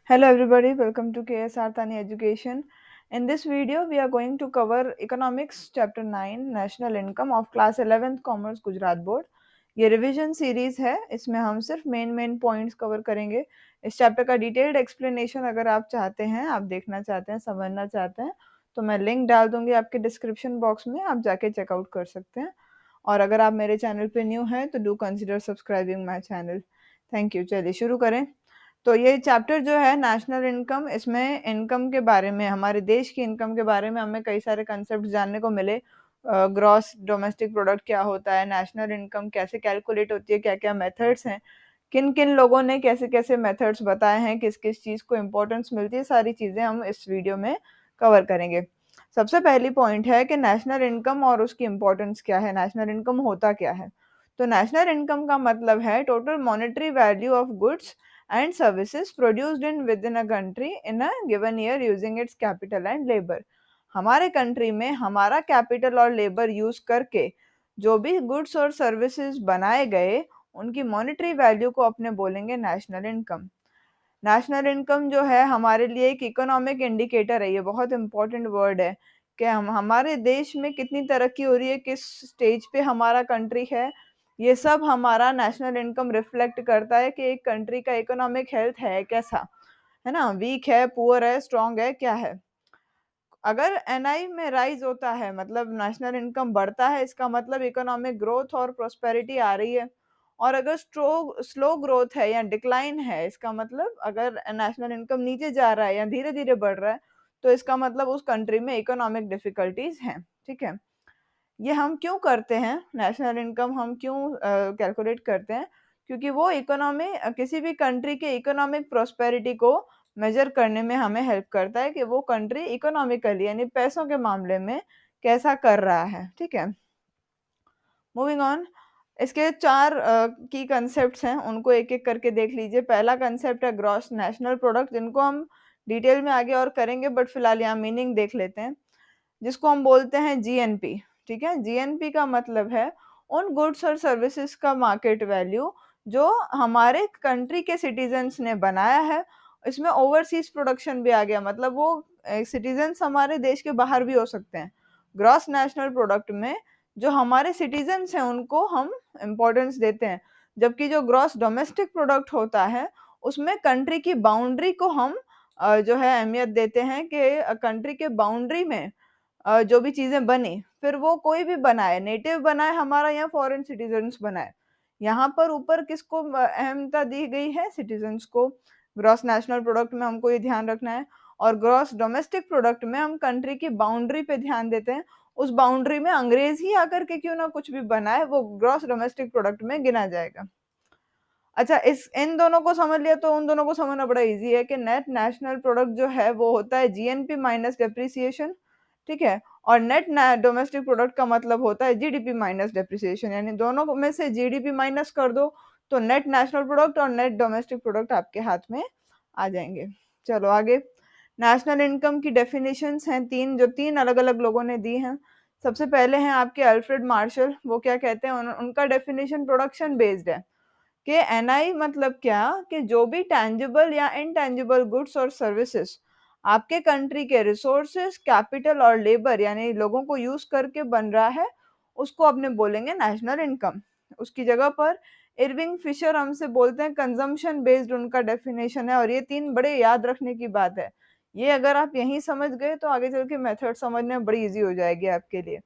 Hello everybody, welcome to KSR Tani Education. In this video, we are going to cover Economics Chapter 9 National Income of Class 11th Commerce Gujarat Board. ये revision series है, इसमें हम सिर्फ main points cover करेंगे। इस chapter का detailed explanation अगर आप चाहते हैं, आप देखना चाहते हैं, समझना चाहते हैं, तो मैं लिंक डाल दूंगी आपके डिस्क्रिप्शन बॉक्स में, आप जाके चेकआउट कर सकते हैं। और अगर आप मेरे चैनल पे न्यू हैं तो do consider subscribing my channel. Thank you. चलिए शुरू करें। तो ये चैप्टर जो है नेशनल इनकम, इसमें इनकम के बारे में, हमारे देश की इनकम के बारे में हमें कई सारे कंसेप्ट जानने को मिले। ग्रॉस डोमेस्टिक प्रोडक्ट क्या होता है, नेशनल इनकम कैसे कैलकुलेट होती है, क्या क्या मेथड्स हैं, किन किन लोगों ने कैसे कैसे मेथड्स बताए हैं, किस किस चीज़ को इम्पोर्टेंस मिलती है, सारी चीज़ें हम इस वीडियो में कवर करेंगे। सबसे पहली पॉइंट है कि नेशनल इनकम और उसकी इम्पोर्टेंस क्या है, नेशनल इनकम होता क्या है। तो नेशनल इनकम का मतलब है total monetary value of goods and services produced in within a country in a given year using its capital and labor। हमारे कंट्री में हमारा कैपिटल और लेबर यूज करके जो भी गुड्स और सर्विसेज बनाए गए, उनकी मॉनेटरी वैल्यू को अपने बोलेंगे नेशनल इनकम। नेशनल इनकम जो है हमारे लिए एक इकोनॉमिक इंडिकेटर है, ये बहुत इंपॉर्टेंट वर्ड है कि हम हमारे देश में कितनी तरक्की हो रही है, किस स्टेज पे हमारा कंट्री है, ये सब हमारा नेशनल इनकम रिफ्लेक्ट करता है कि एक कंट्री का इकोनॉमिक हेल्थ है कैसा, है ना, वीक है, पुअर है, स्ट्रांग है, क्या है। अगर एनआई में राइज होता है मतलब नेशनल इनकम बढ़ता है, इसका मतलब इकोनॉमिक ग्रोथ और प्रोस्पेरिटी आ रही है। और अगर स्लो ग्रोथ है या डिक्लाइन है, इसका मतलब अगर नेशनल इनकम नीचे जा रहा है या धीरे धीरे बढ़ रहा है, तो इसका मतलब उस कंट्री में इकोनॉमिक डिफिकल्टीज हैं। ठीक है, ये हम क्यों करते हैं, नेशनल इनकम हम क्यों कैलकुलेट करते हैं, क्योंकि वो इकोनॉमी किसी भी कंट्री के इकोनॉमिक प्रोस्पेरिटी को मेजर करने में हमें हेल्प करता है कि वो कंट्री इकोनॉमिकली यानी पैसों के मामले में कैसा कर रहा है। ठीक है, मूविंग ऑन। इसके चार की कंसेप्ट्स हैं, उनको एक एक करके देख लीजिए। पहला कंसेप्ट है ग्रॉस नेशनल प्रोडक्ट, जिनको हम डिटेल में आगे और करेंगे, बट फिलहाल यहाँ मीनिंग देख लेते हैं, जिसको हम बोलते हैं जीएनपी। ठीक है, जीएनपी का मतलब है उन गुड्स और सर्विसेज का मार्केट वैल्यू जो हमारे कंट्री के सिटीजन्स ने बनाया है। इसमें ओवरसीज प्रोडक्शन भी आ गया, मतलब वो सिटीजन्स हमारे देश के बाहर भी हो सकते हैं। ग्रॉस नेशनल प्रोडक्ट में जो हमारे सिटीजन्स हैं उनको हम इम्पोर्टेंस देते हैं, जबकि जो ग्रॉस डोमेस्टिक प्रोडक्ट होता है उसमें कंट्री की बाउंड्री को हम जो है अहमियत देते हैं कि कंट्री के बाउंड्री में जो भी चीजें बनी, फिर वो कोई भी बनाए, नेटिव बनाए हमारा या फॉरेन सिटीजन्स बनाए, यहाँ पर ऊपर किसको अहमता दी गई है, सिटीजन्स को। ग्रॉस नेशनल प्रोडक्ट में हमको ये ध्यान रखना है। और ग्रॉस डोमेस्टिक प्रोडक्ट में हम कंट्री की बाउंड्री पे ध्यान देते हैं, उस बाउंड्री में अंग्रेज ही आकर के क्यों ना कुछ भी बनाए, वो ग्रॉस डोमेस्टिक प्रोडक्ट में गिना जाएगा। अच्छा, इस इन दोनों को समझ लिया तो उन दोनों को समझना बड़ा इजी है कि नेट नेशनल प्रोडक्ट जो है वो होता है जीएनपी माइनस डेप्रिसिएशन। ठीक है, और नेट डोमेस्टिक प्रोडक्ट का मतलब होता है जीडीपी माइनस डेप्रिसिएशन, यानी दोनों में से जीडीपी माइनस कर दो तो नेट नेशनल प्रोडक्ट और नेट डोमेस्टिक प्रोडक्ट आपके हाथ में आ जाएंगे। चलो आगे। नेशनल इनकम की डेफिनेशंस हैं तीन, जो तीन अलग अलग लोगों ने दी हैं। सबसे पहले हैं आपके अल्फ्रेड मार्शल, वो क्या कहते हैं, उनका डेफिनेशन प्रोडक्शन बेस्ड है कि एनआई मतलब क्या, कि जो भी टैंजिबल या इनटैंजिबल गुड्स और सर्विसेज आपके कंट्री के रिसोर्सेज, कैपिटल और लेबर यानी लोगों को यूज करके बन रहा है, उसको अपने बोलेंगे नेशनल इनकम। उसकी जगह पर इरविंग फिशर हमसे बोलते हैं कंजम्पशन बेस्ड, उनका डेफिनेशन है। और ये तीन बड़े याद रखने की बात है, ये अगर आप यहीं समझ गए तो आगे चल के मेथड समझने में बड़ी इजी हो जाएगी आपके लिए।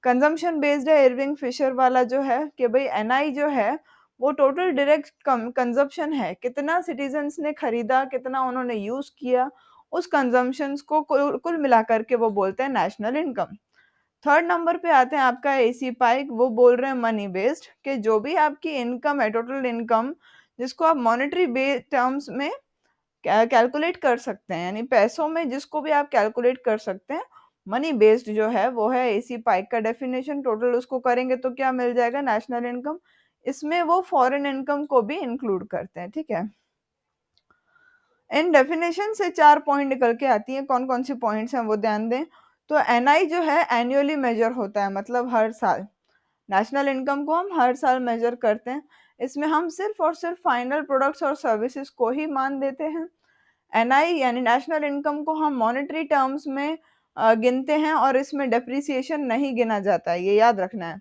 कंजम्पशन बेस्ड है इरविंग फिशर वाला जो है कि भाई एनआई जो है वो टोटल डायरेक्ट कंजम्पशन है, कितना सिटीजन्स ने खरीदा, कितना उन्होंने यूज किया, उस कंजम्पशन को कुल मिलाकर के वो बोलते हैं नेशनल इनकम। थर्ड नंबर पे आते हैं आपका एसी पाइक, वो बोल रहे हैं मनी बेस्ड, कि जो भी आपकी इनकम है, टोटल इनकम, जिसको आप मॉनेटरी बेस्ड टर्म्स में कैलकुलेट कर सकते हैं, यानी पैसों में जिसको भी आप कैलकुलेट कर सकते हैं, मनी बेस्ड जो है वो है एसी पाइक का डेफिनेशन। टोटल उसको करेंगे तो क्या मिल जाएगा, नेशनल इनकम। इसमें वो फॉरेन इनकम को भी इंक्लूड करते हैं। ठीक है, इन डेफिनेशन से चार पॉइंट निकल के आती हैं, कौन कौन सी पॉइंट्स हैं वो ध्यान दें। तो एनआई जो है एनुअली मेजर होता है, मतलब हर साल। नेशनल इनकम को हम हर साल मेजर करते हैं, इसमें हम सिर्फ और सिर्फ फाइनल प्रोडक्ट्स और सर्विसेज को ही मान देते हैं। एनआई यानी नेशनल इनकम को हम मॉनेटरी टर्म्स में गिनते हैं और इसमें डेप्रिसिएशन नहीं गिना जाता है, ये याद रखना है।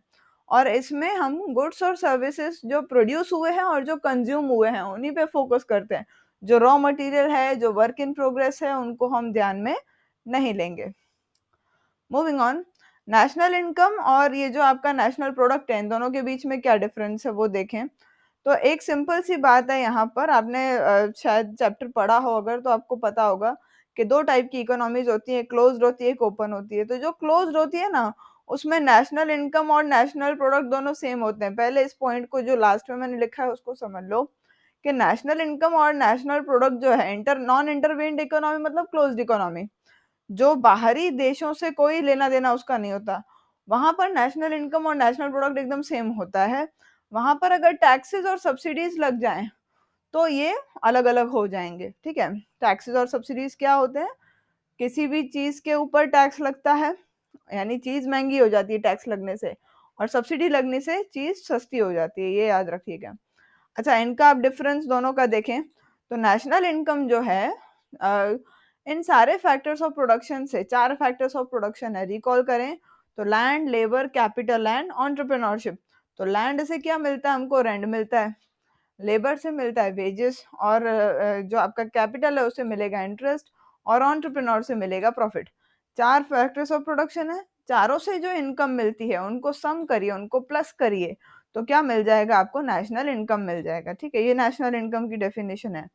और इसमें हम गुड्स और सर्विसेज जो प्रोड्यूस हुए हैं और जो कंज्यूम हुए हैं उन्हीं पे फोकस करते हैं। जो रॉ मटेरियल है, जो वर्क इन प्रोग्रेस है, उनको हम ध्यान में नहीं लेंगे। मूविंग ऑन, नेशनल इनकम और ये जो आपका नेशनल प्रोडक्ट है, इन दोनों के बीच में क्या डिफरेंस है वो देखें। तो एक सिंपल सी बात है, यहाँ पर आपने शायद चैप्टर पढ़ा हो अगर, तो आपको पता होगा कि दो टाइप की इकोनॉमीज होती है, क्लोज्ड होती है, एक ओपन होती है। तो जो क्लोज्ड होती है ना, उसमें नेशनल इनकम और नेशनल प्रोडक्ट दोनों सेम होते हैं। पहले इस पॉइंट को जो लास्ट में मैंने लिखा है उसको समझ लो कि नेशनल इनकम और नेशनल प्रोडक्ट जो है नॉन इंटरवेन्ड इकोनॉमी मतलब क्लोज्ड इकोनॉमी, जो बाहरी देशों से कोई लेना देना उसका नहीं होता, वहां पर नेशनल इनकम और नेशनल प्रोडक्ट एकदम सेम होता है। वहां पर अगर टैक्सेस और सब्सिडीज लग जाएं तो ये अलग अलग हो जाएंगे, ठीक है। टैक्सेस और सब्सिडीज क्या होते हैं? किसी भी चीज के ऊपर टैक्स लगता है, यानी चीज महंगी हो जाती है टैक्स लगने से, और सब्सिडी लगने से चीज सस्ती हो जाती है, ये याद रखिएगा। अच्छा, इनका आप डिफरेंस दोनों का देखें तो नेशनल इनकम जो है अ, इन सारे फैक्टर्स ऑफ प्रोडक्शन से, चार फैक्टर्स ऑफ प्रोडक्शन है, रिकॉल करें तो land, labour, capital and entrepreneurship. तो लैंड से क्या मिलता है हमको? रेंट मिलता है। लेबर से मिलता है वेजेस, और जो आपका कैपिटल है उससे मिलेगा इंटरेस्ट, और एंटरप्रेन्योर से मिलेगा प्रॉफिट। चार फैक्टर्स ऑफ प्रोडक्शन है, चारों से जो इनकम मिलती है उनको सम करिए, उनको प्लस करिए, तो क्या मिल जाएगा आपको? नेशनल इनकम मिल जाएगा, ठीक है। ये नेशनल इनकम की डेफिनेशन है।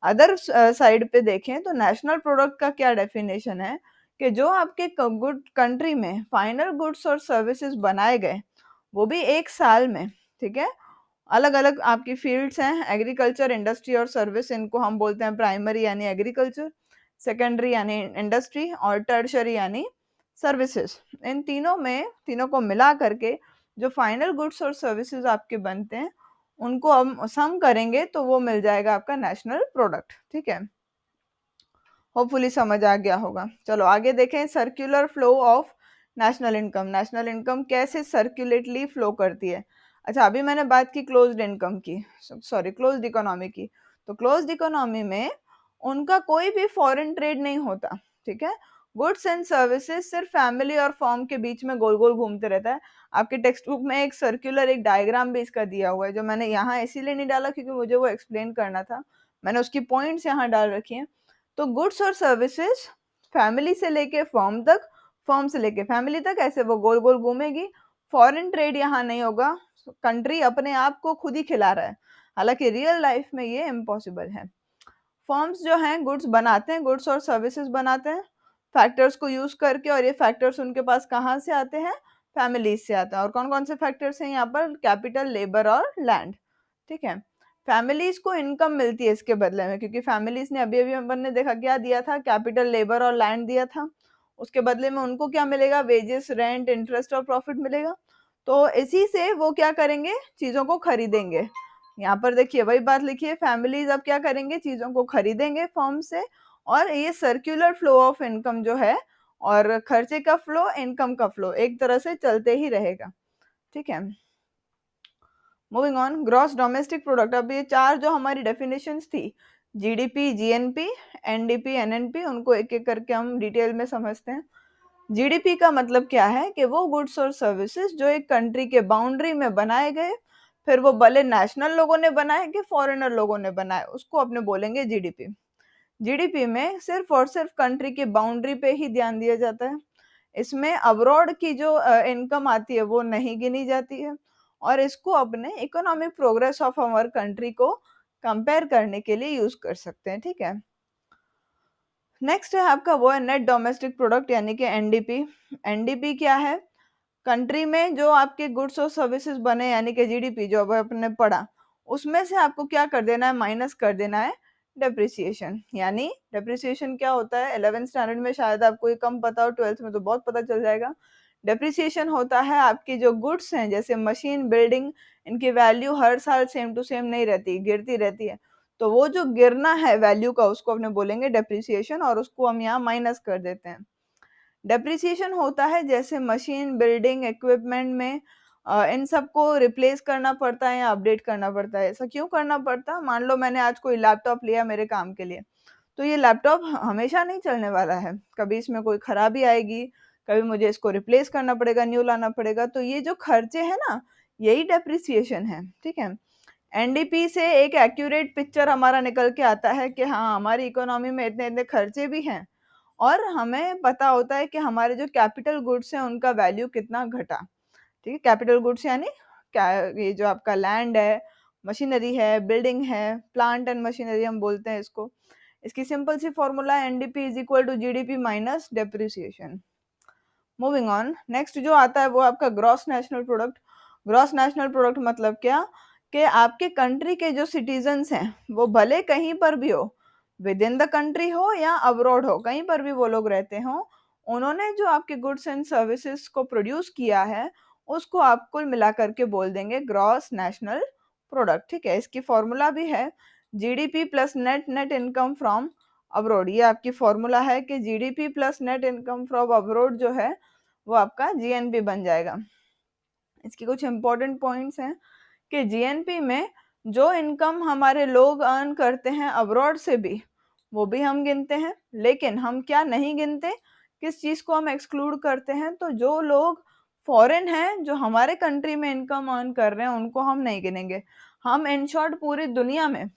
अदर साइड पे देखें तो नेशनल प्रोडक्ट का क्या डेफिनेशन है कि जो आपके गुड कंट्री में फाइनल गुड्स और सर्विसेज बनाए गए, वो भी एक साल में, ठीक है। अलग अलग आपकी फील्ड्स हैं, एग्रीकल्चर, इंडस्ट्री और सर्विस, इनको हम बोलते हैं प्राइमरी यानी एग्रीकल्चर, सेकेंडरी यानी इंडस्ट्री, और टर्शरी यानी सर्विसेज। इन तीनों में, तीनों को मिला करके जो फाइनल गुड्स और सर्विसेज आपके बनते हैं उनको हम सम करेंगे तो वो मिल जाएगा आपका नेशनल प्रोडक्ट, ठीक है। होपफुली समझ आ गया होगा। चलो आगे देखें, circular flow of national income. National income कैसे सर्कुलेटली फ्लो करती है? अच्छा, अभी मैंने बात की क्लोज्ड इनकम की, सॉरी क्लोज्ड इकोनॉमी की। तो क्लोज्ड इकोनॉमी में उनका कोई भी फॉरेन ट्रेड नहीं होता, ठीक है। गुड्स एंड सर्विसेज सिर्फ फैमिली और फॉर्म के बीच में गोल गोल घूमते रहता है। आपके टेक्स्ट बुक में एक सर्कुलर एक डायग्राम भी इसका दिया हुआ है, जो मैंने यहाँ इसीलिए नहीं डाला क्योंकि मुझे वो एक्सप्लेन करना था। मैंने उसकी पॉइंट्स यहाँ डाल रखी हैं। तो गुड्स और सर्विसेज फैमिली से लेके फॉर्म तक, फॉर्म से लेके फैमिली तक, ऐसे वो गोल गोल घूमेगी। फॉरेन ट्रेड यहाँ नहीं होगा, कंट्री अपने आप को खुद ही खिला रहा है, हालांकि रियल लाइफ में ये इम्पॉसिबल है। फर्म्स जो हैं गुड्स बनाते हैं, गुड्स और सर्विसेज बनाते हैं फैक्टर्स को यूज करके, और ये फैक्टर्स उनके पास कहाँ से आते हैं? फैमिलीज से आते हैं। और कौन कौन से फैक्टर्स हैं यहाँ पर? कैपिटल, लेबर और लैंड, ठीक है। फैमिलीज को इनकम मिलती है इसके बदले में, क्योंकि फैमिलीज ने अभी अभी अपन ने देखा क्या दिया था, कैपिटल, लेबर और लैंड दिया था। उसके बदले में उनको क्या मिलेगा? वेजेस, रेंट, इंटरेस्ट और प्रॉफिट मिलेगा। तो इसी से वो क्या करेंगे? चीजों को खरीदेंगे। यहाँ पर देखिए वही बात लिखी है, फैमिलीज अब क्या करेंगे? चीजों को खरीदेंगे फर्म से, और ये सर्कुलर फ्लो ऑफ इनकम जो है, और खर्चे का फ्लो, इनकम का फ्लो एक तरह से चलते ही रहेगा, ठीक है। Moving on, gross domestic product. अब ये चार जो हमारी डेफिनेशंस थी, जीडीपी, जीएनपी, एनडीपी, एनएनपी, उनको एक एक करके हम डिटेल में समझते हैं। जीडीपी का मतलब क्या है कि वो गुड्स और सर्विसेज जो एक कंट्री के बाउंड्री में बनाए गए, फिर वो भले नेशनल लोगों ने बनाए कि फॉरेनर लोगों ने बनाए, उसको अपने बोलेंगे जीडीपी। जीडीपी में सिर्फ और सिर्फ कंट्री की बाउंड्री पे ही ध्यान दिया जाता है। इसमें अब्रॉड की जो इनकम आती है वो नहीं गिनी जाती है, और इसको अपने economic progress of our country को कंपेयर करने के लिए यूज कर सकते हैं, ठीक है। नेक्स्ट है आपका वो है नेट डोमेस्टिक प्रोडक्ट यानी कि एनडीपी। एनडीपी क्या है? कंट्री में जो आपके गुड्स और सर्विसेज बने यानी कि जीडीपी जो अब अपने पढ़ा, उसमें से आपको क्या कर देना है? माइनस कर देना है डेप्रिसिएशन। यानी डेप्रिसिएशन क्या होता है? 11th स्टैंडर्ड में शायद आपको ये कम पता हो, 12th में तो बहुत पता चल जाएगा। डेप्रिसिएशन होता है आपकी जो गुड्स हैं, जैसे मशीन, बिल्डिंग, इनकी वैल्यू हर साल सेम टू सेम नहीं रहती, गिरती रहती है। तो वो जो गिरना है वैल्यू का, उसको अपने बोलेंगे डेप्रिसिएशन, और उसको हम यहाँ माइनस कर देते हैं। डेप्रिसिएशन होता है जैसे मशीन, बिल्डिंग, इक्विपमेंट में इन सबको रिप्लेस करना पड़ता है या अपडेट करना पड़ता है। ऐसा क्यों करना पड़ता है? मान लो मैंने आज कोई लैपटॉप लिया मेरे काम के लिए, तो ये लैपटॉप हमेशा नहीं चलने वाला है, कभी इसमें कोई खराबी आएगी, कभी मुझे इसको रिप्लेस करना पड़ेगा, न्यू लाना पड़ेगा, तो ये जो खर्चे हैं ना, यही डेप्रिसिएशन है, ठीक है। एनडीपी से एक एक्यूरेट पिक्चर हमारा निकल के आता है कि हाँ, हमारी इकोनॉमी में इतने इतने खर्चे भी हैं, और हमें पता होता है कि हमारे जो कैपिटल गुड्स हैं उनका वैल्यू कितना घटा, ठीक है। कैपिटल गुड्स यानी क्या, ये जो आपका लैंड है, मशीनरी है, बिल्डिंग है, प्लांट एंड मशीनरी हम बोलते हैं इसको। इसकी सिंपल सी फॉर्मूला है NDP is equal to GDP minus depreciation. Moving on, next जो आता है वो आपका gross national product. Gross national product मतलब क्या, कि आपके कंट्री के जो सिटीजन्स हैं वो भले कहीं पर भी हो, विद इन द कंट्री हो या अब्रॉड हो, कहीं पर भी वो लोग रहते हो, उन्होंने जो आपके गुड्स एंड सर्विसेज को प्रोड्यूस किया है उसको आप कुल मिला करके बोल देंगे ग्रॉस नेशनल प्रोडक्ट, ठीक है। इसकी फॉर्मूला भी है GDP plus net net income from abroad. ये आपकी फॉर्मूला है कि GDP plus net income from abroad जो है वो आपका जीएनपी बन जाएगा। इसकी कुछ इंपॉर्टेंट पॉइंट्स हैं कि जीएनपी में जो इनकम हमारे लोग अर्न करते हैं अब्रॉड से भी, वो भी हम गिनते हैं, लेकिन हम क्या नहीं गिनते, किस चीज को हम एक्सक्लूड करते हैं, तो जो लोग फॉरेन हैं जो हमारे कंट्री में इनकम अर्न कर रहे हैं उनको हम नहीं गिनेंगे। हम इन शॉर्ट पूरी दुनिया में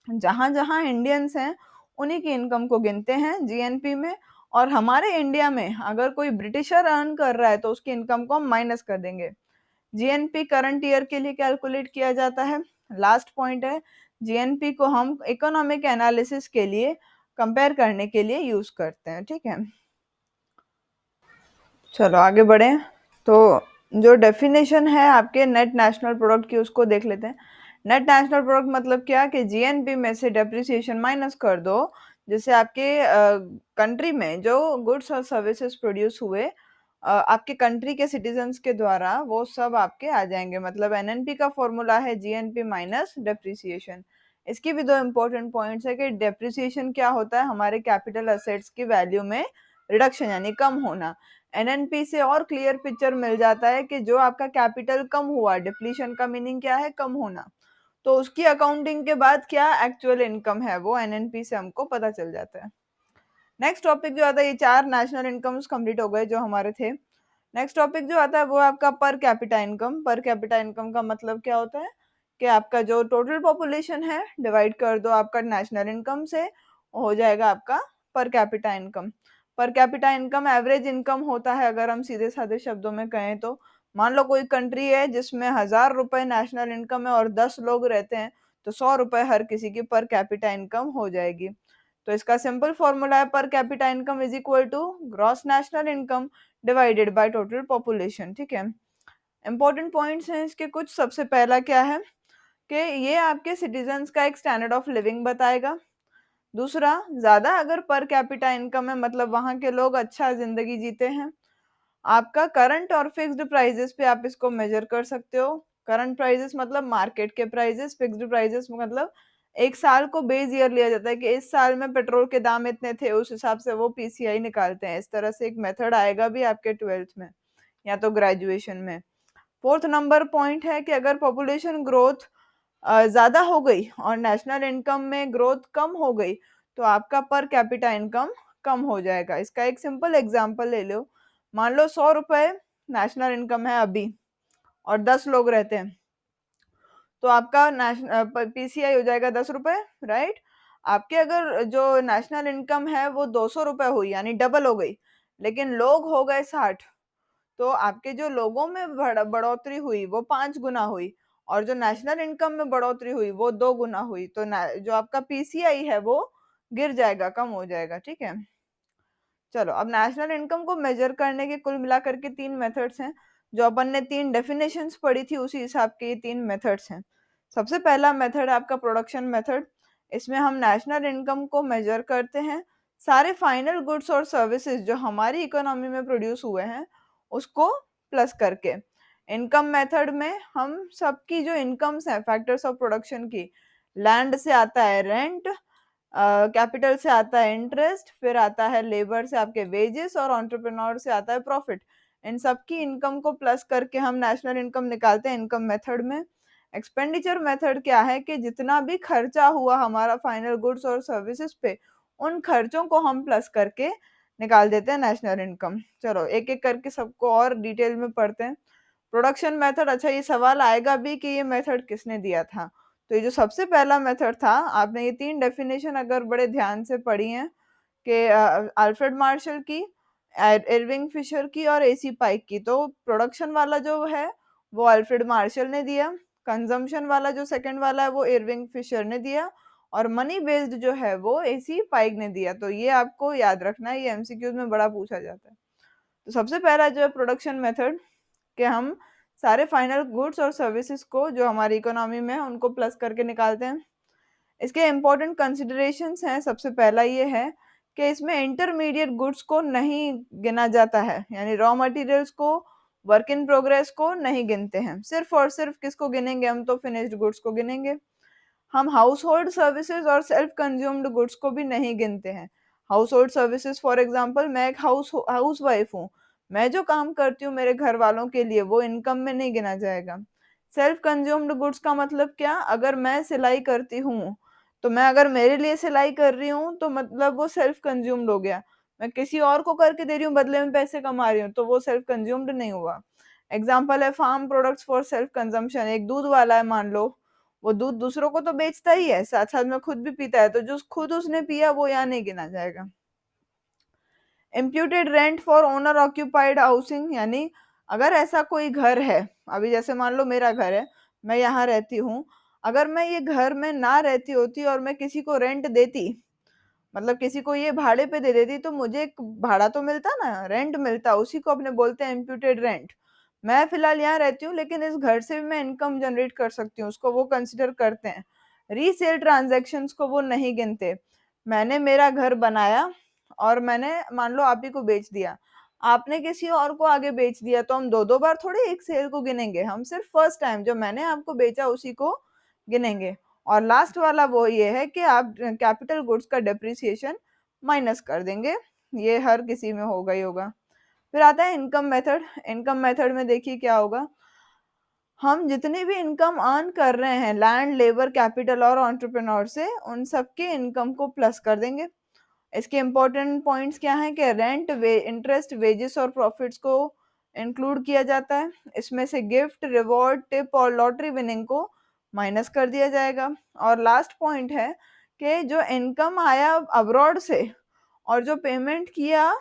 जहां जहां इंडियंस हैं उन्हीं की इनकम को गिनते हैं जीएनपी में, और हमारे इंडिया में अगर कोई ब्रिटिशर अर्न कर रहा है तो उसकी इनकम को हम माइनस कर देंगे। जीएनपी करंट ईयर के लिए कैलकुलेट किया जाता है। लास्ट पॉइंट है, जीएनपी को हम इकोनॉमिक एनालिसिस के लिए कंपेयर करने के लिए यूज करते हैं, ठीक है। चलो आगे बढ़े, तो जो डेफिनेशन है आपके नेट नेशनल प्रोडक्ट की उसको देख लेते हैं। नेट नेशनल प्रोडक्ट मतलब क्या, कि जीएनपी में से डेप्रिसिएशन माइनस कर दो, जैसे आपके कंट्री में जो गुड्स और सर्विसेज प्रोड्यूस हुए आपके कंट्री के सिटीजन्स के द्वारा, वो सब आपके आ जाएंगे। मतलब एनएनपी का फॉर्मूला है जीएनपी माइनस डेप्रिसिएशन। इसकी भी दो इंपॉर्टेंट पॉइंट्स है कि डेप्रिसिएशन क्या होता है, हमारे कैपिटल असेट्स की वैल्यू में रिडक्शन यानी कम होना। एनएनपी से और क्लियर पिक्चर मिल जाता है कि जो आपका कैपिटल कम हुआ, डिप्लीशन का मीनिंग क्या है, कम होना, तो उसकी अकाउंटिंग के बाद क्या एक्चुअल इनकम है वो एनएनपी से हमको पता चल जाता है। नेक्स्ट टॉपिक जो आता है, ये चार नेशनल इनकम्स कंप्लीट हो गए जो हमारे थे। नेक्स्ट टॉपिक जो आता है वो आपका पर कैपिटा इनकम। पर कैपिटा इनकम का मतलब क्या होता है, कि आपका जो टोटल पॉपुलेशन है डिवाइड कर दो आपका नेशनल इनकम से, हो जाएगा आपका पर कैपिटा इनकम। पर कैपिटा इनकम एवरेज इनकम होता है, अगर हम सीधे साधे शब्दों में कहें तो। मान लो कोई कंट्री है जिसमें 1000 रुपए नेशनल इनकम है और 10 लोग रहते हैं, तो 100 रुपए हर किसी की पर कैपिटा इनकम हो जाएगी। तो इसका सिंपल फॉर्मूला है per capita income is equal to gross national income divided by total population, ठीक है। इंपॉर्टेंट पॉइंट्स हैं इसके कुछ। सबसे पहला क्या है, कि ये आपके सिटीजन्स का एक स्टैंडर्ड ऑफ लिविंग बताएगा। दूसरा, ज्यादा अगर पर कैपिटा इनकम है मतलब वहां के लोग अच्छा जिंदगी जीते हैं। आपका करंट और फिक्स्ड प्राइजेस पे आप इसको मेजर कर सकते हो। करंट प्राइजेस मतलब मार्केट के प्राइजेस, फिक्स्ड प्राइजेस मतलब एक साल को बेस ईयर लिया जाता है कि इस साल में पेट्रोल के दाम इतने थे, उस हिसाब से वो पीसीआई निकालते हैं। इस तरह से एक मेथड आएगा भी आपके 12th में या तो ग्रेजुएशन में। फोर्थ नंबर पॉइंट है कि अगर पॉपुलेशन ग्रोथ ज्यादा हो गई और नेशनल इनकम में ग्रोथ कम हो गई, तो आपका पर कैपिटा इनकम कम हो जाएगा। इसका एक सिंपल एग्जांपल ले लो। मान लो 100 रुपए नेशनल इनकम है अभी और 10 लोग रहते हैं, तो आपका पीसीआई हो जाएगा 10 रुपए, राइट। आपके अगर जो नेशनल इनकम है वो 200 रुपए हुई यानी डबल हो गई, लेकिन लोग हो गए 60, तो आपके जो लोगों में बढ़ोतरी हुई वो 5 गुना हुई, और जो नेशनल इनकम में बढ़ोतरी हुई वो 2 गुना हुई। तो जो आपका पीसीआई है वो गिर जाएगा, कम हो जाएगा, ठीक है। चलो अब नेशनल इनकम को मेजर करने के कुल मिलाकर के 3 मेथड्स हैं। जो अपन ने 3 डेफिनेशंस पढ़ी थी उसी हिसाब के ये 3 मेथड्स हैं। सबसे पहला मेथड है आपका प्रोडक्शन मेथड। इसमें हम नेशनल इनकम को मेजर करते हैं सारे फाइनल गुड्स और सर्विसेज जो हमारी इकोनॉमी में प्रोड्यूस हुए हैं उसको प्लस करके। इनकम मेथड में हम सबकी जो इनकम्स हैं फैक्टर्स ऑफ प्रोडक्शन की, लैंड से आता है रेंट, कैपिटल से आता है इंटरेस्ट, फिर आता है लेबर से आपके वेजेस, और एंटरप्रेन्योर से आता है प्रॉफिट। इन सब की इनकम को प्लस करके हम नेशनल इनकम निकालते हैं इनकम मेथड में। एक्सपेंडिचर मेथड क्या है, कि जितना भी खर्चा हुआ हमारा फाइनल गुड्स और सर्विसेज पे उन खर्चों को हम प्लस करके निकाल देते हैं नेशनल इनकम। चलो एक एक करके सबको और डिटेल में पढ़ते हैं। प्रोडक्शन मेथड, अच्छा ये सवाल आएगा भी कि ये मेथड किसने दिया था। तो ये जो सबसे पहला मेथड था, आपने ये 3 डेफिनेशन अगर बड़े ध्यान से पढ़ी हैं कि अल्फ्रेड मार्शल की, इरविंग फिशर की और एसी पाइक की। तो प्रोडक्शन वाला जो है वो अल्फ्रेड मार्शल ने दिया, कंजम्पशन वाला जो सेकंड वाला है वो इरविंग फिशर ने दिया, और मनी बेस्ड जो है वो एसी पाइक ने दिया। तो ये आपको याद रखना है, ये एमसीक्यूज में बड़ा पूछा जाता है। तो सबसे पहला जो है प्रोडक्शन मेथड, कि हम सारे फाइनल गुड्स और सर्विसेज को जो हमारी इकोनॉमी में है उनको प्लस करके निकालते हैं। इसके इम्पोर्टेंट कंसिडरेशंस हैं। सबसे पहला ये है कि इसमें इंटरमीडिएट गुड्स को नहीं गिना जाता है, यानी रॉ मटेरियल्स को, वर्क इन प्रोग्रेस को नहीं गिनते हैं। सिर्फ और सिर्फ किसको गिनेंगे हम, तो फिनिश्ड गुड्स को गिनेंगे। हम हाउस होल्ड सर्विसेज और सेल्फ कंज्यूम्ड गुड्स को भी नहीं गिनते हैं। House hold services for example, मैं एक हाउस वाइफ हूँ, मैं जो काम करती हूँ मेरे घर वालों के लिए, वो इनकम में नहीं गिना जाएगा। सेल्फ कंज्यूम्ड गुड्स का मतलब क्या, अगर मैं सिलाई करती हूँ तो मैं अगर मेरे लिए सिलाई कर रही हूँ तो मतलब वो सेल्फ कंज्यूम्ड हो गया। मैं किसी और को करके दे रही हूँ, बदले में पैसे कमा रही हूँ, तो वो सेल्फ कंज्यूम्ड नहीं हुआ। एग्जाम्पल है farm products for self consumption. एक दूध वाला है मान लो, वो दूध दूसरों को तो बेचता ही है, साथ साथ में खुद भी पीता है, तो जो खुद उसने पिया वो यहाँ नहीं गिना जाएगा। Imputed rent for owner occupied housing, यानी अगर ऐसा कोई घर है, अभी जैसे मान लो मेरा घर है, मैं यहाँ रहती हूँ, अगर मैं ये घर में ना रहती होती और मैं किसी को रेंट देती, मतलब किसी को ये भाड़े पे दे देती, तो मुझे एक भाड़ा तो मिलता ना, रेंट मिलता, उसी को अपने बोलते हैं इम्प्यूटेड रेंट। मैं फिलहाल यहाँ रहती हूँ लेकिन इस घर से भी मैं इनकम जनरेट कर सकती हूँ, उसको वो कंसिडर करते हैं। रीसेल ट्रांजैक्शंस को वो नहीं गिनते। मैंने मेरा घर बनाया और मैंने मान लो आप ही को बेच दिया, आपने किसी और को आगे बेच दिया, तो हम दो दो बार थोड़ी एक सेल को गिनेंगे, हम सिर्फ फर्स्ट टाइम जो मैंने आपको बेचा उसी को गिनेंगे। और लास्ट वाला वो ये है कि आप कैपिटल गुड्स का डेप्रिसिएशन माइनस कर देंगे, ये हर किसी में होगा ही होगा। फिर आता है इनकम मेथड। इनकम मेथड में देखिए क्या होगा, हम जितनी भी इनकम अर्न कर रहे हैं लैंड, लेबर, कैपिटल और एंटरप्रेन्योर से, उन सबके इनकम को प्लस कर देंगे। इसके इम्पोर्टेंट पॉइंट्स क्या हैं कि रेंट, इंटरेस्ट, वेजेस और प्रॉफिट्स को इंक्लूड किया जाता है। इसमें से गिफ्ट, रिवॉर्ड, टिप और लॉटरी विनिंग को माइनस कर दिया जाएगा। और लास्ट पॉइंट है कि जो इनकम आया अब्रॉड से और जो पेमेंट किया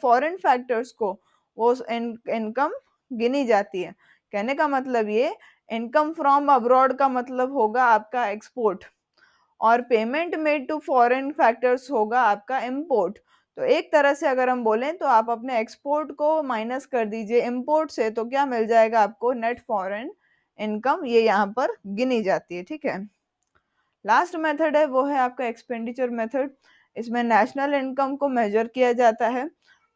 फॉरेन फैक्टर्स को, वो इनकम गिनी जाती है। कहने का मतलब ये, इनकम फ्रॉम अब्रॉड का मतलब होगा आपका एक्सपोर्ट, और payment made to foreign factors होगा आपका इंपोर्ट। तो एक तरह से अगर हम बोलें तो आप अपने एक्सपोर्ट को माइनस कर दीजिए इंपोर्ट से, तो क्या मिल जाएगा आपको, नेट फॉरेन इनकम, ये यहाँ पर गिनी जाती है। ठीक है, लास्ट मेथड है वो है आपका एक्सपेंडिचर मेथड। इसमें नेशनल इनकम को मेजर किया जाता है,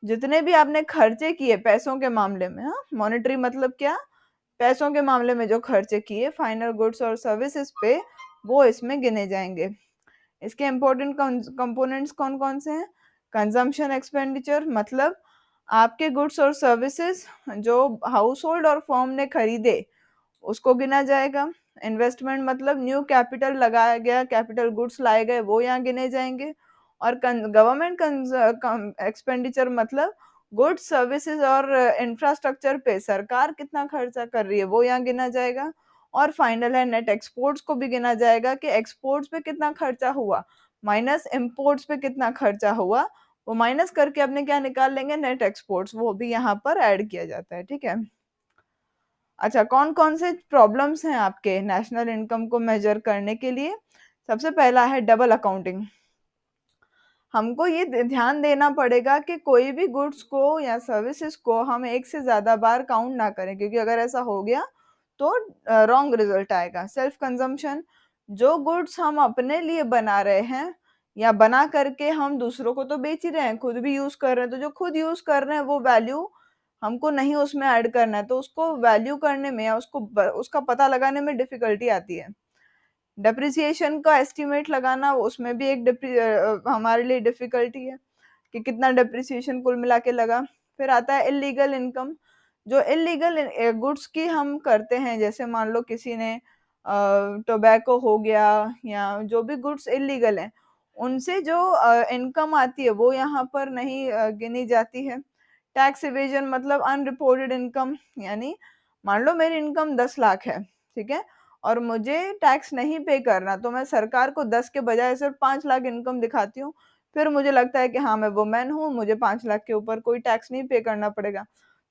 जितने भी आपने खर्चे किए पैसों के मामले में, हाँ मॉनेटरी मतलब क्या, पैसों के मामले में जो खर्चे किए फाइनल गुड्स और सर्विसेज पे, वो इसमें गिने जाएंगे। इसके इम्पोर्टेंट कंपोनेंट्स कौन कौन से हैं, कंजम्पशन एक्सपेंडिचर मतलब आपके गुड्स और सर्विसेज जो हाउस होल्ड और फर्म ने खरीदे उसको गिना जाएगा। इन्वेस्टमेंट मतलब न्यू कैपिटल लगाया गया, कैपिटल गुड्स लाए गए, वो यहाँ गिने जाएंगे। और गवर्नमेंट एक्सपेंडिचर मतलब गुड्स, सर्विसेज और इंफ्रास्ट्रक्चर पे सरकार कितना खर्चा कर रही है, वो यहाँ गिना जाएगा। और फाइनल है नेट एक्सपोर्ट्स को भी गिना जाएगा कि एक्सपोर्ट्स पे कितना खर्चा हुआ माइनस इम्पोर्ट्स पे कितना खर्चा हुआ, वो माइनस करके अपने क्या निकाल लेंगे, नेट एक्सपोर्ट्स, वो भी यहाँ पर ऐड किया जाता है। ठीक है, अच्छा कौन कौन से प्रॉब्लम्स हैं आपके नेशनल इनकम को मेजर करने के लिए। सबसे पहला है डबल अकाउंटिंग। हमको ये ध्यान देना पड़ेगा कि कोई भी गुड्स को या सर्विसेज को हम एक से ज्यादा बार काउंट ना करें, क्योंकि अगर ऐसा हो गया तो रॉन्ग रिजल्ट आएगा। सेल्फ कंजम्पशन, जो गुड्स हम अपने लिए बना रहे हैं या बना करके हम दूसरों को तो बेच ही रहे हैं, खुद भी यूज कर रहे हैं, तो जो खुद यूज कर रहे हैं वो वैल्यू हमको नहीं उसमें ऐड करना है, तो उसको वैल्यू करने में या उसका पता लगाने में डिफिकल्टी आती है। डेप्रिसिएशन का एस्टिमेट लगाना, उसमें भी एक हमारे लिए डिफिकल्टी है कि कितना डेप्रिसिएशन कुल मिला के लगा। फिर आता है इलीगल इनकम, जो इलीगल गुड्स की हम करते हैं, जैसे मान लो किसी ने टोबैको हो गया या जो भी गुड्स इलीगल हैं, उनसे जो इनकम आती है वो यहाँ पर नहीं गिनी जाती है। टैक्स इवेजन मतलब अनरिपोर्टेड इनकम, यानी मान लो मेरी इनकम 10 लाख है, ठीक है, और मुझे टैक्स नहीं पे करना, तो मैं सरकार को 10 के बजाय सिर्फ 5 लाख इनकम दिखाती हूँ। फिर मुझे लगता है कि हाँ मैं वुमेन हूँ, मुझे 5 लाख के ऊपर कोई टैक्स नहीं पे करना पड़ेगा।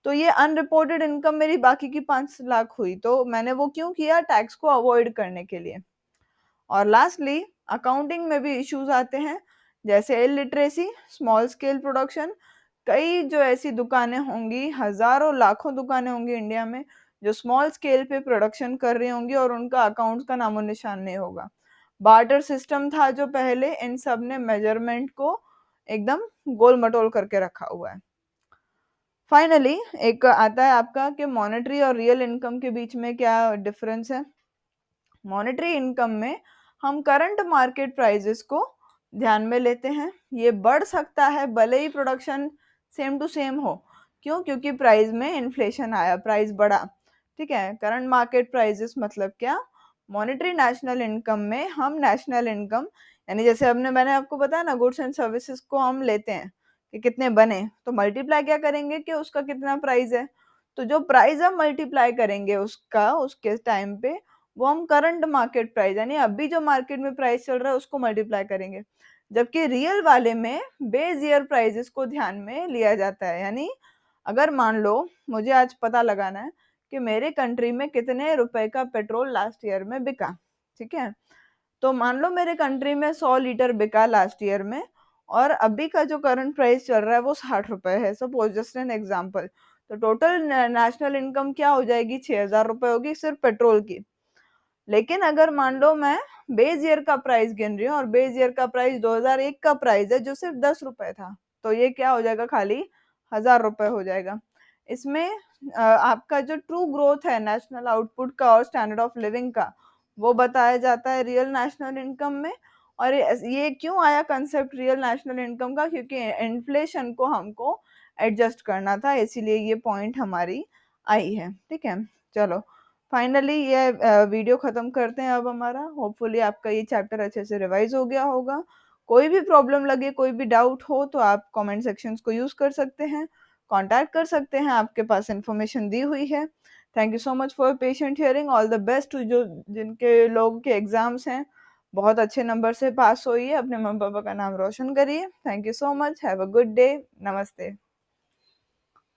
तो ये अनरिपोर्टेड इनकम मेरी बाकी की 5 लाख हुई, तो मैंने वो क्यों किया? टैक्स को अवॉइड करने के लिए। और लास्टली अकाउंटिंग में भी इश्यूज आते हैं, जैसे इलिटरेसी, स्मॉल स्केल प्रोडक्शन। कई जो ऐसी दुकानें होंगी, हजारों लाखों दुकानें होंगी इंडिया में, जो स्मॉल स्केल पे प्रोडक्शन कर रही होंगी और उनका अकाउंट्स का नामो निशान नहीं होगा। बार्टर सिस्टम था जो पहले, इन सब ने मेजरमेंट को एकदम गोल मटोल करके रखा हुआ है। फाइनली एक आता है आपका कि मॉनेटरी और रियल इनकम के बीच में क्या डिफरेंस है। मॉनेटरी इनकम में हम करंट मार्केट प्राइसेस को ध्यान में लेते हैं। ये बढ़ सकता है भले ही प्रोडक्शन सेम टू सेम हो। क्यों? क्योंकि प्राइस में इन्फ्लेशन आया, प्राइस बढ़ा, ठीक है। करंट मार्केट प्राइसेस मतलब क्या? मॉनेटरी नेशनल इनकम में हम नेशनल इनकम, यानी जैसे हमने मैंने आपको बताया ना, गुड्स एंड सर्विसेज को हम लेते हैं कि कितने बने, तो मल्टीप्लाई क्या करेंगे कि उसका कितना प्राइस है। तो जो प्राइस हम मल्टीप्लाई करेंगे उसका उसके टाइम पे, वो हम करंट मार्केट प्राइस, यानी अभी जो मार्केट में प्राइस चल रहा है उसको मल्टीप्लाई करेंगे। जबकि रियल वाले में बेस ईयर प्राइसेस को ध्यान में लिया जाता है। यानी अगर मान लो मुझे आज पता लगाना है कि मेरे कंट्री में कितने रुपए का पेट्रोल लास्ट ईयर में बिका, ठीक है, तो मान लो मेरे कंट्री में 100 लीटर बिका लास्ट ईयर में, और अभी का जो करंट प्राइस चल रहा है वो 60 रुपए है, सपोज जस्ट एन एग्जाम्पल। तो टोटल नेशनल इनकम क्या हो जाएगी? 6,000 रुपए होगी सिर्फ पेट्रोल की। लेकिन अगर मान लो मैं बेस ईयर का प्राइस गिन रही हूँ, और बेस ईयर का प्राइस 2001 का प्राइस है जो सिर्फ 10 रुपए था, तो ये क्या हो जाएगा? खाली 1,000 रुपए हो जाएगा। इसमें आपका जो ट्रू ग्रोथ है नेशनल आउटपुट का और स्टैंडर्ड ऑफ लिविंग का, वो बताया जाता है रियल नेशनल इनकम में। और ये क्यों आया कंसेप्ट रियल नेशनल इनकम का? क्योंकि इन्फ्लेशन को हमको एडजस्ट करना था, इसीलिए ये पॉइंट हमारी आई है, ठीक है। चलो, फाइनली ये वीडियो खत्म करते हैं अब हमारा। होपफुली आपका ये चैप्टर अच्छे से रिवाइज हो गया होगा। कोई भी प्रॉब्लम लगे, कोई भी डाउट हो, तो आप कमेंट सेक्शंस को यूज कर सकते हैं, कांटेक्ट कर सकते हैं, आपके पास इंफॉर्मेशन दी हुई है। Thank you so much for patient hearing. All the best to जो जिनके लोगों के एग्जाम्स हैं, बहुत अच्छे नंबर से पास होइए, अपने मम्मी पापा का नाम रोशन करिए। Thank you so much, have a good day, नमस्ते।